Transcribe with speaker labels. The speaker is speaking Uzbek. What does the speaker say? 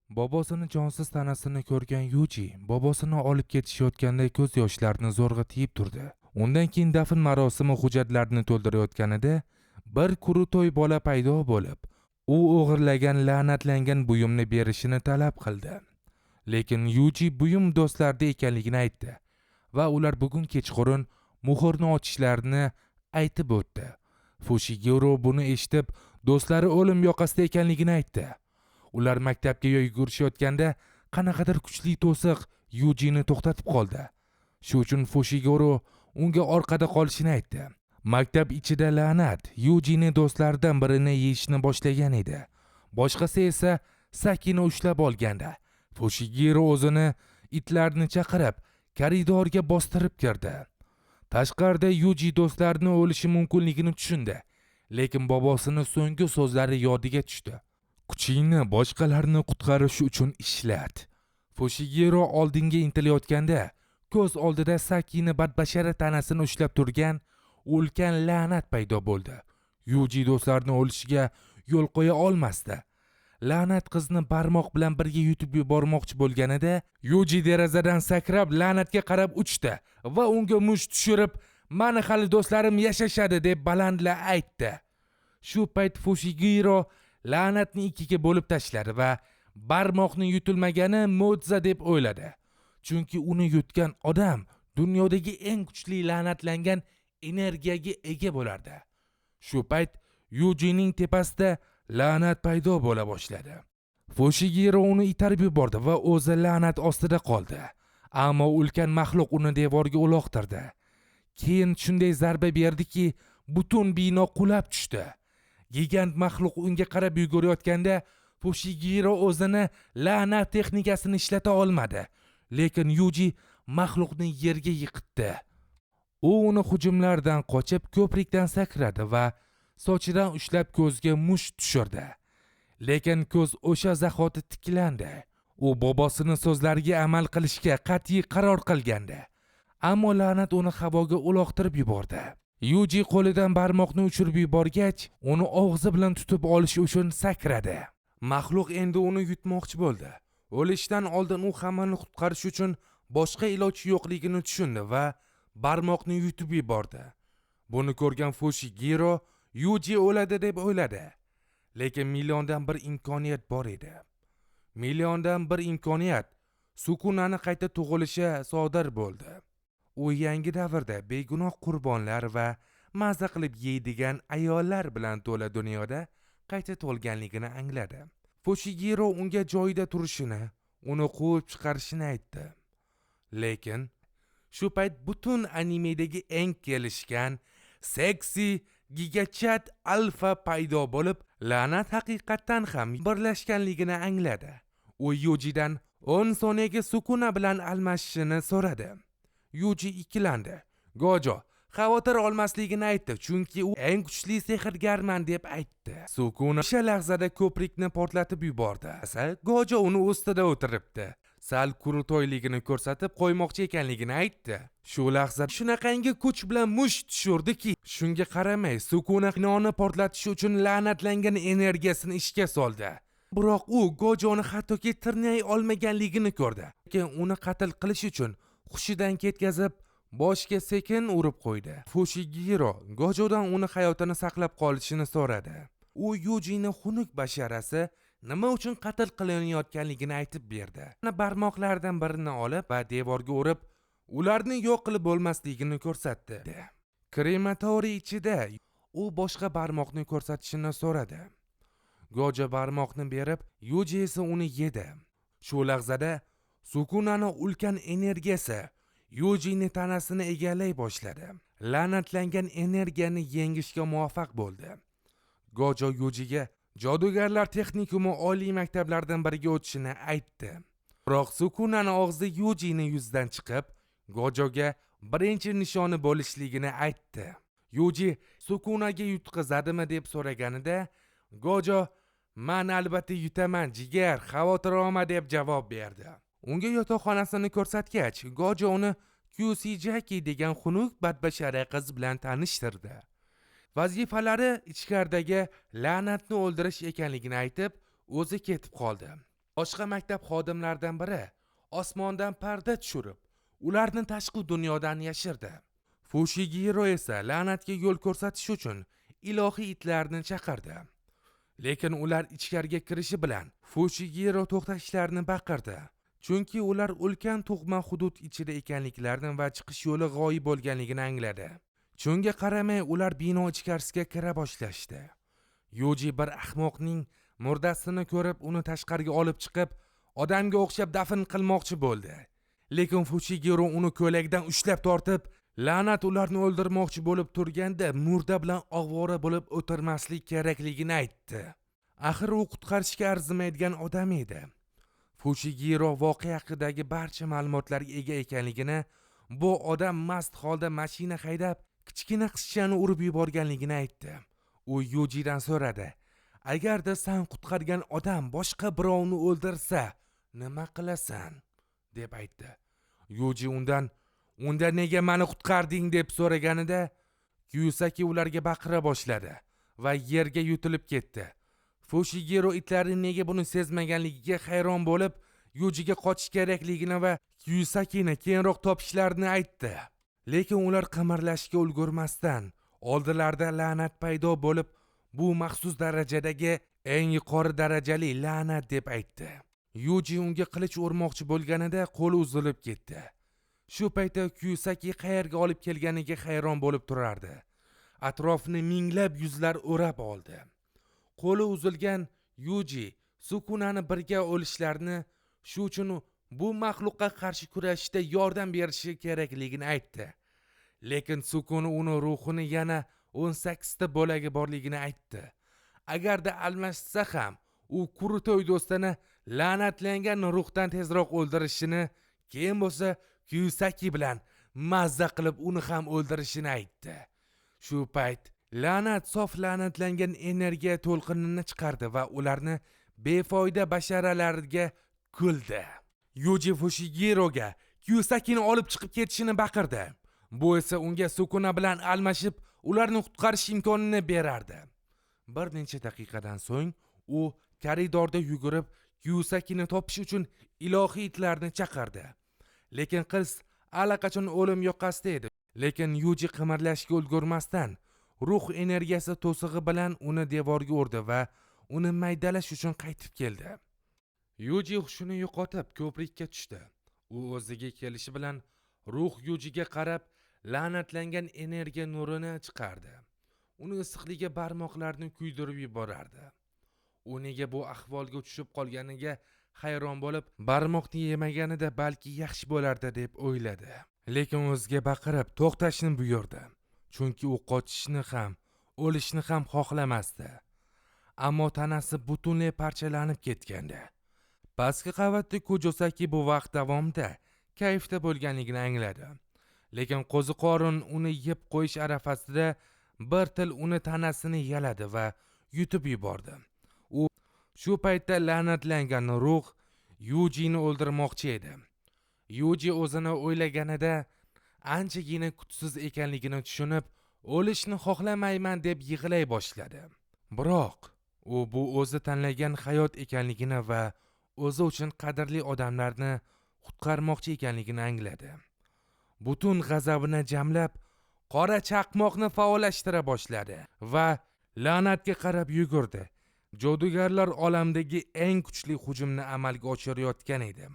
Speaker 1: Bobosini jonsiz tanasini ko'rgan Yuji bobosini olib ketishayotganda ko'z yoshlarini zo'rg'a tiyib turdi. Undan keyin dafn marosimi hujjatlarini to'ldirayotganida bir Kurutoy bola paydo bo'lib, u o'g'irlagan la'natlangan buyumni berishini talab qildi. Lekin Yuji buyum do'stlarida ekanligini aytdi va ular bugun kechqurun muhrni ochishlarini aytib o'tdi. Fushiguro buni eshitib, do'stlari o'lim yoqasida ekanligini aytdi. Ular maktabga yugurishayotganda qanaqadir kuchli to'siq Yujini to'xtatib qoldi. Shu uchun Fushiguro unga orqada qolishini aytdi. Maktab ichida la'nat Yujini do'stlaridan birini yeyishni boshlagan edi. Boshqasi esa Sakini ushlab olganda, Fushiguro o'zini itlarni chaqirib koridorga bostirib kirdi. Tashqarida Yuji do'stlarini o'lishi mumkinligini tushundi, lekin bobosini so'nggi so'zlari yodiga tushdi. Kuchingni boshqalarni qutqarish uchun ishlat. Fushiguro oldinga intilayotganda, ko'z oldida Sakini badbashara tanasini ushlab turgan ulkan la'nat paydo bo'ldi. Yuji do'stlarini o'lishiga yo'l qo'ya olmasdi. La'nat qizni barmoq bilan birga yutib yubormoqchi bo'lganida, Yuji derazadan sakrab la'natga qarab uchdi va unga musht tushirib, "Mani hali do'stlarim yashashadi" deb balandla aytdi. Shu payt Fushiguro la'natni ikkiga bo'lib tashladi va barmoqni yutilmagani mo'jiza deb o'yladi. Chunki uni yutgan odam dunyodagi eng kuchli la'natlangan energiyaga ega bo'lardi. Shu payt Yujining tepasida la'nat paydo bo'la boshladi. Fushiguro uni itarib yubordi va o'zi la'nat ostida qoldi. Ammo ulkan maxluq uni devorga uloqtirdi. Keyin shunday zarba berdiki, butun bino qulab tushdi. Gigant maxluq unga qarab yugurayotganda, Fushiguro o'zini la'nat texnikasini ishlata olmadi, lekin Yuji maxluqni yerga yiqitdi. U uni hujumlardan qochib ko'prikdan sakradi va sochidan ushlab ko'zga musht tushirdi. Lekin ko'z o'sha zahoti tiklandi. U bobosining so'zlariga amal qilishga qat'iy qaror qilgandi. Ammo la'nat uni havoga uloqtirib yubordi. Yuji qo'lidan barmoqni uchirib yuborgach, uni og'zi bilan tutib olish uchun sakradi. Maxluq endi uni yutmoqchi bo'ldi. O'lishdan oldin u hammani qutqarish uchun boshqa iloj yo'qligini tushundi va barmoqni yutib yubordi. Buni ko'rgan Fushiguro Yuji o'ladi deb o'yladi. Lekin milliondan bir imkoniyat bor edi. Milliondan bir imkoniyat Sukunani qayta tug'ilishi sodir bo'ldi. U yangi davrda begunoh qurbonlar va maza qilib yeydigan ayollar bilan to'la dunyoda qayta tug'ilganligini angladi. Fushiguro unga joyida turishini, uni quvib chiqarishini aytdi. Lekin shu payt butun animedagi eng kelishgan seksi gigachat alfa paydo bo'lib, la'nat haqiqatan ham birlashganligini angladi. U Yujidan 10 soniyaga Sukuna bilan almashishini so'radi. Yuji ikkilandi. Gojo xavotir olmasligini aytdi, chunki u eng kuchli sehrgarman deb aytdi. Sukuna o'sha lahzada ko'prikni portlatib yubordi. Gojo uni ustida o'tiribdi. Sal Kurutoyligini ko'rsatib qo'ymoqchi ekanligini aytdi. Shu lahzada shunaqangi kuch bilan musht tushurdiki, shunga qaramay Sukuna binoni portlatish uchun la'natlangan energiyasini ishga soldi. Biroq u Gojoni hattoki tirnay olmaganligini ko'rdi. Lekin uni qatl qilish uchun hushidan ketkazib, boshga sekin urib qo'ydi. Fushiguro Gojodan uni hayotini saqlab qolishini so'radi. U Yujining xunuk basharasi nima uchun qatl qilinayotganligini aytib berdi. Barmoqlardan birini olib va devorga urib, ularni yo'q qilib bo'lmasligini ko'rsatdi. Krematoriy ichida u boshqa barmoqni ko'rsatishini so'radi. Gojo barmoqni berib, Yuji esa uni yedi. Shu lahzada Sukunaning ulkan energiyasi Yujining tanasini egallay boshladi. La'natlangan energiyani yengishga muvaffaq bo'ldi. Gojo Yujiga jodugarlar texnikumi oliy maktablaridan biriga o'tishini aytdi. Biroq Sukunaning og'zi Yujining yuzidan chiqib, Gojoga birinchi nishoni bo'lishligini aytdi. Yuji Sukunaga yutqizadimi deb so'raganida, Gojo "Men albatta yutaman, jigar, xavotir olma" deb javob berdi. Unga yotoqxonasini ko'rsatgach, Gojo uni Kyusijaki degan xunuk badbashara qiz bilan tanishtirdi. Vazifalari ichkaridagi la'natni o'ldirish ekanligini aytib, o'zi ketib qoldi. Boshqa maktab xodimlaridan biri osmondan parda tushirib, ularni tashqi dunyodan yashirdi. Fushigiro esa la'natga yo'l ko'rsatish uchun ilohiy itlarni chaqirdi. Lekin ular ichkariga kirishi bilan Fushigiro to'xtashlarini baqirdi. Chunki ular ulkan tug'ma hudud ichida ekanliklarini va chiqish yo'li g'oyib bo'lganligini angladi. Shunga qaramay ular bino ichkarisiga kira boshlashdi. Yuji bir ahmoqning murdasini ko'rib, uni tashqariga olib chiqib, odamga o'xshab dafn qilmoqchi bo'ldi. Lekin Fushigiro uni ko'ylakdan ushlab tortib, la'nat ularni o'ldirmoqchi bo'lib turganda murda bilan ovora bo'lib o'tirmaslik kerakligini aytdi. Axir u qutqarishga arzimaydigan odam edi. Fushigiro voqea haqidagi barcha ma'lumotlarga ega ekanligini, bu odam mast holda mashina haydab, kichkina qizchani urib yuborganligini aytdi. U Yujidan so'radi: "Agarda sen qutqargan odam boshqa birovni o'ldirsa, nima qilasan?" deb aytdi. Yuji unda nega meni qutqarding deb so'raganida, Kyusaki ularga baqira boshladi va yerga yutilib ketdi. Fushigiro itlarning nega buni sezmaganligiga hayron bo'lib, Yujiga qochish kerakligini va Kyusakini keyinroq topishlarini aytdi. Lekin ular qimirlashga ulgurmasdan oldilarida la'nat paydo bo'lib, bu maxsus darajadagi eng yuqori darajali la'nat deb aytdi. Yuji unga qilich urmoqchi bo'lganida qo'li uzilib ketdi. Shu paytda Kyusaki qayerga olib kelganiga hayron bo'lib turardi. Atrofni minglab yuzlar o'rab oldi. Qo'li uzilgan Yuji Sukunani birga o'lishlarini, shu uchun bu maxluqqa qarshi kurashishda yordam berishi kerakligini aytdi. Lekin Sukuni uni ruhini yana 18 ta bo'lagi borligini aytdi. Agarda almashsa ham, u Kurutoy do'stini la'natlangan ruhdan tezroq o'ldirishini, keyin bo'lsa Kyusaki bilan mazza qilib uni ham o'ldirishini aytdi. Shu payt la'nat sof la'natlangan energiya to'lqinini chiqardi va ularni befoyda basharalarga kuldi. Yuji Fushigiroga Kyusakini olib chiqib ketishini baqirdi. Bu esa unga Sukuna bilan almashib, ularni qutqarish imkonini berardi. Bir necha daqiqadan so'ng u koridorda yugurib, Kyusakini topish uchun ilohiy itlarni chaqirdi. Lekin qiz allaqachon o'lim yoqasida edi. Lekin Yuji qimirlashga ulgurmasdan ruh energiyasi to'sig'i bilan uni devorga urdi va uni maydalash uchun qaytib keldi. Yuji hushini yo'qotib ko'prikka tushdi. U o'ziga kelishi bilan ruh Yujiga qarab la'natlangan energiya nurini chiqardi. Uni issiqligi barmoqlarini kuydirib yuborardi. U nega bu ahvolga tushib qolganiga hayron bo'lib, barmoqni yemaganida balki yaxshi bo'lardi deb o'yladi. Lekin o'ziga baqirib to'xtashni buyurdi. Chunki u qochishni ham, o'lishni ham xohlamasdi. Ammo tanasi butunlay parchalanib ketgandi. Pastki qavatda Kujosaki bu vaqt davomida kayfda bo'lganligini angladi. Lekin qo'ziqorin uni yeb qo'yish arafasida bir til uni tanasini yaladi va yutib yubordi. U shu paytda la'natlangan ruh Yujini o'ldirmoqchi edi. Yuji o'zini o'ylaganida anchagina kuchsiz ekanligini tushunib, o'lishni xohlamayman deb yig'lay boshladi. Biroq u bu o'zi tanlagan hayot ekanligini va o'zi uchun qadrli odamlarni qutqarmoqchi ekanligini angladi. Butun g'azabini jamlab, qora chaqmoqni faollashtira boshladi va la'natga qarab yugurdi. Jodugarlar olamdagi eng kuchli hujumni amalga oshirayotgan edi.